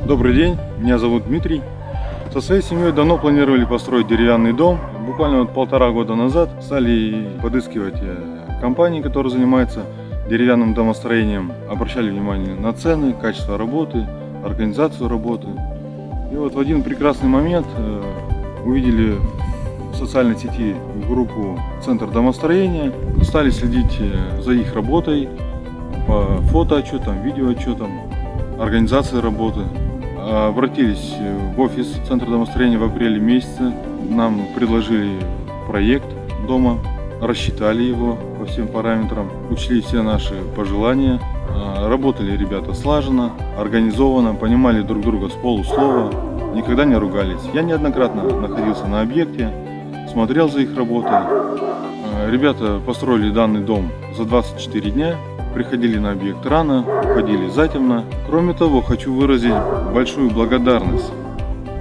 Добрый день, меня зовут Дмитрий. Со своей семьей давно планировали построить деревянный дом. Буквально вот 1,5 года назад стали подыскивать компании, которые занимаются деревянным домостроением. Обращали внимание на цены, качество работы, организацию работы. И вот в один прекрасный момент увидели в социальной сети группу «Центр домостроения», стали следить за их работой, по фотоотчетам, видеоотчетам, организации работы. Обратились в офис Центра домостроения в апреле месяце. Нам предложили проект дома, рассчитали его по всем параметрам, учли все наши пожелания. Работали ребята слаженно, организованно, понимали друг друга с полуслова, никогда не ругались. Я неоднократно находился на объекте, смотрел за их работой. Ребята построили данный дом за 24 дня. Приходили на объект рано, уходили затемно. Кроме того, хочу выразить большую благодарность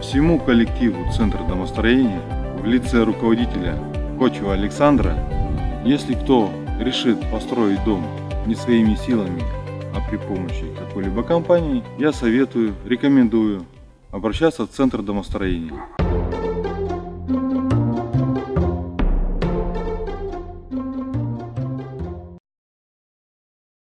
всему коллективу Центра домостроения в лице руководителя Кочева Александра. Если кто решит построить дом не своими силами, а при помощи какой-либо компании, я советую, рекомендую обращаться в Центр домостроения.